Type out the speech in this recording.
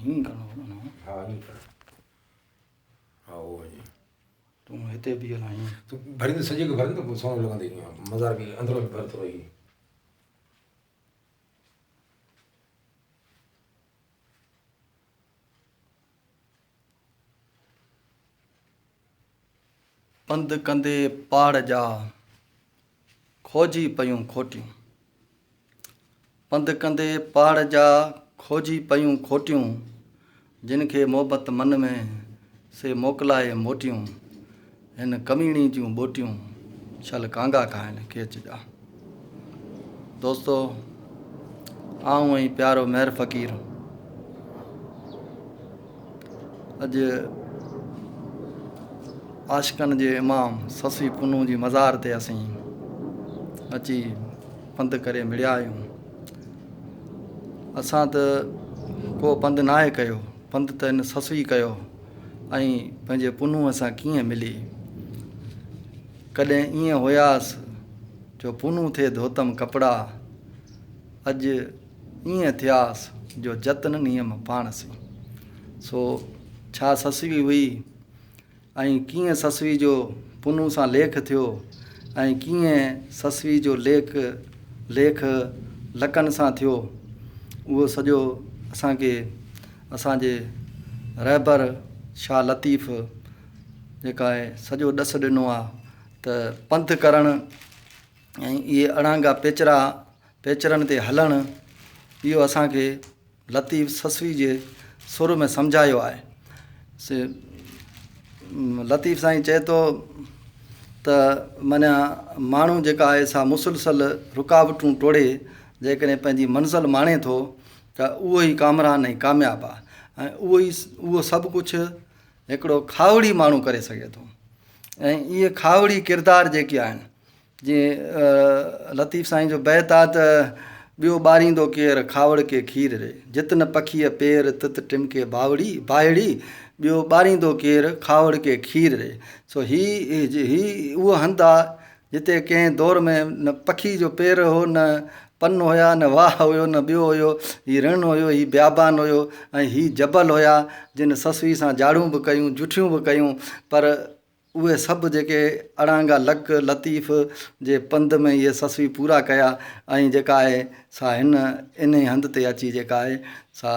हीअं करिणो हो न। हाँ हीअं कर। हाँ वो है तूं हिते बि हलाहीं तो भरींदे सॼे खे भरींदे पोइ सोनो लॻंदे ईअं मज़ार बि अंदरो बि भरतो रही। पंधु कंदे पहाड़ जा खोजी पयूं खोटियूं। पंधु कंदे पहाड़ जा खोजी पयूं खोटियूं। जिन खे मोहबत मन में से मोकिलाए मोटियूं। हिन कमीणी जूं बोटियूं छल कांगा खाइनि केच जा। दोस्तो, आऊं ऐं प्यारो महर फ़क़ीर अॼु आशिक़नि जे इमाम ससी पुनू जी मज़ार ते असीं अची पंधु करे मिलिया आहियूं। असां त को पंधु नाहे कयो, पंधु त हिन ससुई कयो ऐं पंहिंजे पुनूअ सां कीअं मिली। कॾहिं ईअं हुयासि जो पुनू थिए धोतम कपिड़ा, अॼु ईअं थियासि जो जतन नियम पाण सी। सो छा ससुई हुई ऐं कीअं ससुई जो पुनू सां लेख थियो ऐं कीअं ससुई जो लेख लकनि सां थियो, उहो सॼो असांखे असांजे रहबर शाह लतीफ़ जेका आहे सॼो ॾस ॾिनो आहे त पंधु करणु ऐं इहे अड़ांगा पेचरनि ते हलणु, इहो असांखे लतीफ़ ससुई जे सुर में सम्झायो आहे। लतीफ़ साईं चए थो त माना माण्हू जेका आहे सा मुसलसल रुकावटूं टोड़े जेकॾहिं पंहिंजी मंज़िल माणे थो त उहो ई कामरान ऐं कामयाबु आहे। ऐं उहो सभु कुझु हिकिड़ो खावड़ी माण्हू करे सघे थो। ऐं इहे खावड़ी किरदार जेके आहिनि, जीअं लतीफ़ साईं जो बैत आहे त ॿियो ॿारींदो केरु खावड़ के खीर रे, जित न पखीअ पेर तित टिमके बाहिड़ी, ॿियो ॿारींदो केरु खावड़ के खीर रे। सो ही उहो हंधु आहे जिते कंहिं दौर में न पखी जो पेर हो, न पन हुया, न वाह हुयो, न ॿियो हुयो। ही रण हुयो, ही बियाबान हुयो ऐं ही जबल हुया जिन ससुई सां जाड़ूं बि कयूं, जुठियूं बि कयूं। पर उहे सभु जेके अड़ांगा लक लतीफ़ जे पंध में इहे ससुई पूरा कया ऐं जेका आहे सा इन हंध ते अची जेका आहे सा